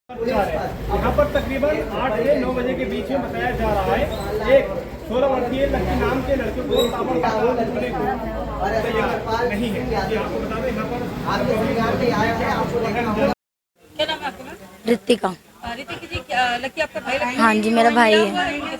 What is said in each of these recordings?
यहाँ पर तकरीबन 8 से 9 बजे के बीच में बताया जा रहा है एक 16 वर्षीय लड़की नाम के लड़के को नहीं है। आपको बता दें यहाँ पर क्या नाम है आपका? रितिका। रितिका जी, लकी आपका भाई लगता है? हाँ जी, मेरा भाई है।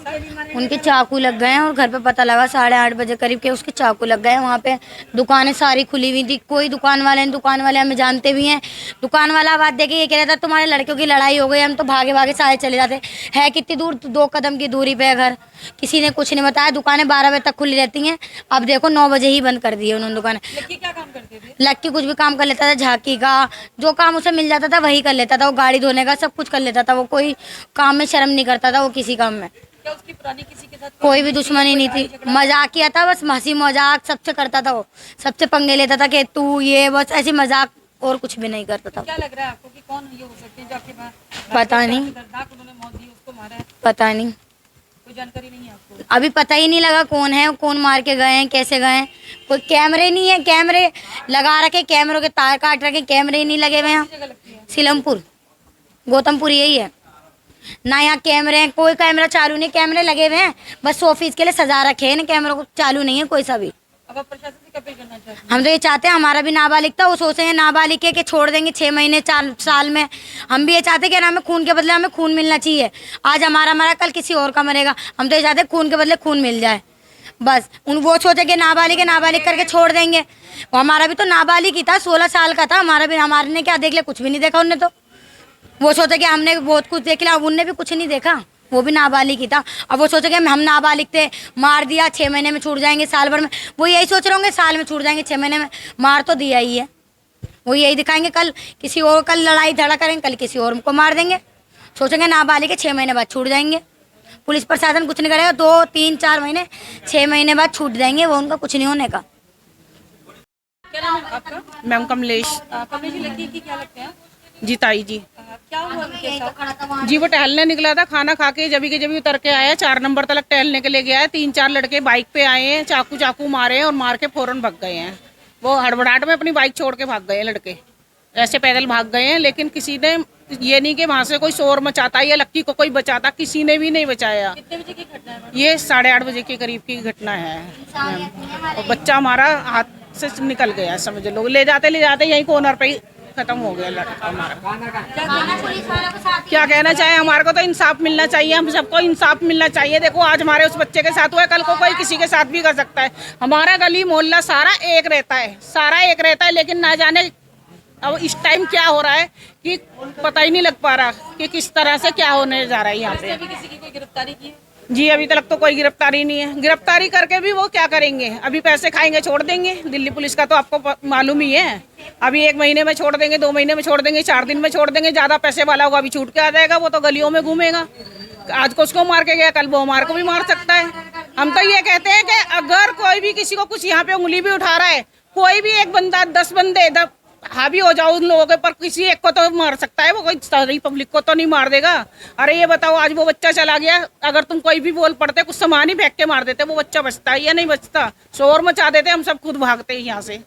उनके चाकू लग गए हैं और घर पे पता लगा 8:30 बजे करीब के उसके चाकू लग गए हैं। वहाँ पे दुकानें सारी खुली हुई थी, कोई दुकान वाले हमें जानते भी हैं। दुकान वाला बात देखे ये कह रहा था तुम्हारे लड़कियों की लड़ाई हो गई, हम तो भागे भागे सारे चले जाते हैं। कितनी दूर? 2 कदम की दूरी पे है घर। किसी ने कुछ नहीं बताया। दुकानें 12 बजे तक खुली रहती हैं, अब देखो 9 बजे ही बंद कर दी है उन्होंने दुकानें। लकी क्या काम करते थे? लक्की कुछ भी काम कर लेता था, झांकी का जो काम उसे मिल जाता था वही कर लेता था। वो गाड़ी धोने का सब कुछ कर लेता था। वो कोई काम में शर्म नहीं करता था, वो किसी काम में। क्या उसकी पुरानी किसी के साथ कोई भी दुश्मनी नहीं थी, मजाक किया था बस, हंसी मजाक सबसे करता था। वो सबसे पंगे लेता था कि तू ये, बस ऐसी मजाक, और कुछ भी नहीं करता था। क्या लग रहा है आपको कि कौन ये हो सकते हैं जो आपके पता नहीं, दर्दनाक उन्होंने मौत दी, उसको मारा है? पता नहीं, कोई जानकारी नहीं है आपको? अभी पता ही नहीं लगा कौन है, कौन मार के गए हैं, कैसे गए हैं। कोई कैमरे नहीं है, कैमरे लगा रखे, कैमरों के तार काट रखे, कैमरे ही नहीं लगे हुए हैं। जगह लगती है सीलमपुर, गौतमपुर यही है ना। यहाँ कैमरे हैं, कोई कैमरा चालू नहीं। कैमरे लगे हुए हैं बस ऑफिस के लिए सजा रखे हैं, कैमरों को चालू नहीं है कोई सा भी। अब आप प्रशासन से अपील करना चाहते हैं? हम तो ये चाहते हैं हमारा भी नाबालिग था, वो सोचते हैं नाबालिग के छोड़ देंगे 6 महीने 4 साल में। हम भी ये चाहते हैं कि हमें खून के बदले हमें खून मिलना चाहिए। आज हमारा मरा, कल किसी और का मरेगा। हम तो ये चाहते हैं खून के बदले खून मिल जाए बस। वो सोचे कि नाबालिग करके छोड़ देंगे। वो हमारा भी तो नाबालिग ही था, 16 साल का था हमारा भी। हमारे ने क्या देख लिया? कुछ भी नहीं देखा उनने तो। वो सोचे कि हमने बहुत कुछ देख लिया, अब उनने भी कुछ नहीं देखा। वो भी नाबालिग ही था। अब वो सोचे कि हम नाबालिग थे, मार दिया, 6 महीने में छूट जाएंगे, साल भर में। वो यही सोच रहे होंगे साल में छूट जाएंगे, 6 महीने में। मार तो दिया ही है। वो यही दिखाएंगे, कल किसी और, कल लड़ाई झगड़ा करेंगे, कल किसी और को मार देंगे। सोचेंगे नाबालिग है, 6 महीने बाद छूट जाएंगे। पुलिस प्रशासन कुछ नहीं करेगा, 2, 3, 4 महीने, 6 महीने बाद छूट जाएंगे। वो उनका कुछ नहीं होने का। क्या नाम है आपका? मैम कमलेश। कमलेश जी, लकी की क्या लगते हैं? जी ताई जी। क्या हुआ उनके साथ? जी वो टहलने निकला था, खाना खा के जब उतर के आया, 4 नंबर तक टहलने के लिए गया है। 3-4 लड़के बाइक पे आए हैं, चाकू मारे हैं और मार के फौरन भाग गए हैं। वो हड़बड़ाहट में अपनी बाइक छोड़ के भाग गए हैं लड़के, ऐसे पैदल भाग गए हैं। लेकिन किसी ने ये नहीं कि वहाँ से कोई शोर मचाता या लक्की को कोई बचाता, किसी ने भी नहीं बचाया। कितने बजे की घटना है? ये 8:30 बजे के करीब की घटना है। और बच्चा हमारा हाथ से निकल गया, समझ लो। ले जाते यही कॉर्नर पे ही खत्म हो गया लड़का हमारा। क्या कहना चाहे, हमारे को तो इंसाफ मिलना चाहिए, हम सबको इंसाफ मिलना चाहिए। देखो आज हमारे उस बच्चे के साथ हुआ है, कल को कोई किसी के साथ भी कर सकता है। हमारा गली मोहल्ला सारा एक रहता है, लेकिन ना जाने अब इस टाइम क्या हो रहा है कि पता ही नहीं लग पा रहा कि किस तरह से क्या होने जा रहा है यहाँ पे। अभी किसी की कोई गिरफ्तारी की है? जी अभी तक तो कोई गिरफ्तारी नहीं है। गिरफ्तारी करके भी वो क्या करेंगे? अभी पैसे खाएंगे, छोड़ देंगे। दिल्ली पुलिस का तो आपको मालूम ही है। अभी 1 महीने में छोड़ देंगे, 2 महीने में छोड़ देंगे, 4 दिन में छोड़ देंगे। ज्यादा पैसे वाला होगा अभी छूट के आ जाएगा, वो तो गलियों में घूमेगा। आज को उसको मार के गया, कल वो हमारे को भी मार सकता है। हम तो ये कहते हैं कि अगर कोई भी किसी को कुछ यहाँ पे उंगली भी उठा रहा है, कोई भी एक बंदा, 10 बंदे हावी हो जाओ उन लोगों के पर, किसी एक को तो मार सकता है। वो कोई सारी पब्लिक को तो नहीं मार देगा। अरे ये बताओ, आज वो बच्चा चला गया, अगर तुम कोई भी बोल पड़ते, कुछ सामान ही फेंक के मार देते, वो बच्चा बचता है या नहीं बचता? शोर मचा देते, हम सब खुद भागते हैं यहाँ से।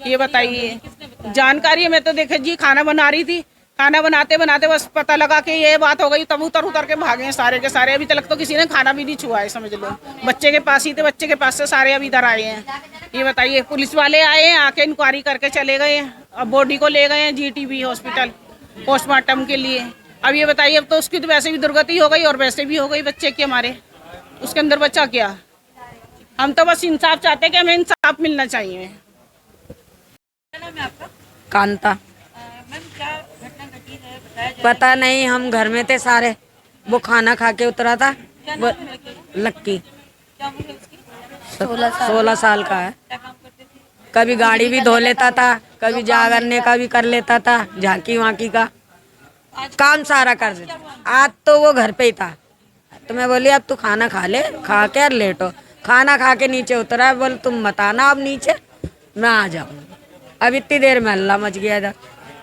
ये बताइए। जानकारी मैं तो देखे जी, खाना बना रही थी, खाना बनाते बस पता लगा कि ये बात हो गई, तब उतर के भागे हैं सारे के सारे। अभी तक तो किसी ने खाना भी नहीं छुआ है, समझ लो। बच्चे के पास ही थे, बच्चे के पास से सारे अभी इधर आए हैं। ये बताइए, पुलिस वाले आए हैं, आके इंक्वायरी करके चले गए हैं। अब बॉडी को ले गए हैं GTB हॉस्पिटल पोस्टमार्टम के लिए। अब ये बताइए, अब तो उसकी तो वैसे भी दुर्गति हो गई और वैसे भी हो गई बच्चे की हमारे। उसके अंदर बच्चा क्या? हम तो बस इंसाफ चाहते हैं कि हमें इंसाफ मिलना चाहिए। क्या नाम है आपका? कांता। मैम क्या घटना घटी है, बताया जाए? पता नहीं, हम घर में थे सारे। वो खाना खा के उतरा था। क्या नाम है लड़के का? लक्की। क्या उम्र है उसकी? 16 साल का है। क्या काम करते थे? कभी गाड़ी भी धो लेता था, कभी जागरने का भी कर लेता था, झांकी वाकी का काम सारा कर देता। आज तो वो घर पे ही था, तो मैं बोली अब तू खाना खा ले, खा के और लेटो। खाना खा के नीचे उतरा, बोल तुम बताना अब नीचे, मैं आ जाऊँ। अब इतनी देर में हल्ला मच गया इधर।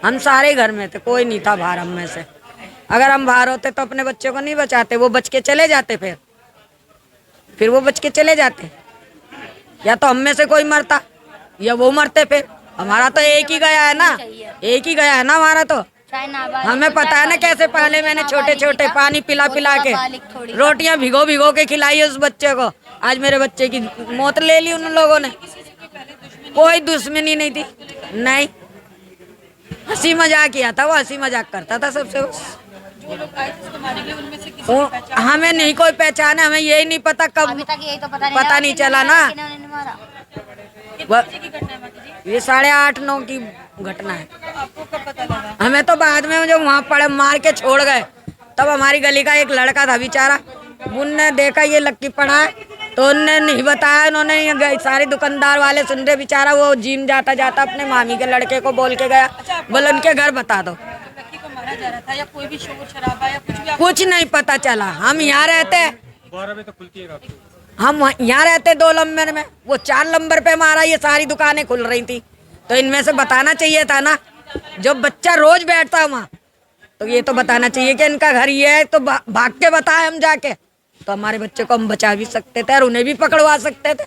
हम सारे घर में थे, कोई नहीं था बाहर हम में से। अगर हम बाहर होते तो अपने बच्चों को नहीं बचाते, वो बच के चले जाते। फिर वो बच के चले जाते, या तो हम में से कोई मरता या वो मरते। फिर हमारा तो एक ही गया है ना, हमारा तो चाहे नाबालिग हमें पता है ना कैसे पाले मैंने छोटे छोटे पानी पिला पिला के रोटियां भिगो भिगो के खिलाई उस बच्चे को। आज मेरे बच्चे की मौत ले ली उन लोगों ने। कोई दुश्मनी नहीं थी, नहीं, हंसी मजाक किया था, वो हंसी मजाक करता था सबसे बस। जो लोग आए थे उसको मारने के लिए उनमें से किसी ने पहचान हमें नहीं कोई पहचान है, हमें यही नहीं पता कब अभी तक यही तो पता पता नहीं चला ना। कितने बजे की घटना है माता जी? ये 8:30-9 की घटना है। तो आपको कब पता लगा? हमें तो बाद में जब वहाँ पड़े मार के छोड़ गए तब हमारी गली का एक लड़का था बेचारा, उनने देखा ये लक्की पड़ा है तो उनने नहीं बताया। उन्होंने सारे दुकानदार वाले सुन रहे, बेचारा वो जिम जाता जाता अपने मामी के लड़के को बोल के गया, बोले उनके घर बता दो। लड़की को मारा जा रहा था या कोई भी शोर शराबा या कुछ भी कुछ नहीं पता चला। हम यहाँ रहते, 12 बजे तक खुलती है। हम यहाँ रहते 2 नंबर में, वो 4 नंबर पे मारा। ये सारी दुकानें खुल रही थी तो इनमें से बताना चाहिए था ना। जो बच्चा रोज बैठता वहाँ तो ये तो बताना चाहिए कि इनका घर ये है, तो भाग के बताए हम जाके तो हमारे बच्चे को हम बचा भी सकते थे और उन्हें भी पकड़वा सकते थे।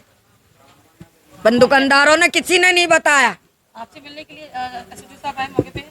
पर दुकानदारों ने किसी ने नहीं बताया। आपसे मिलने के लिए एसएसपी साहब आए मौके पे?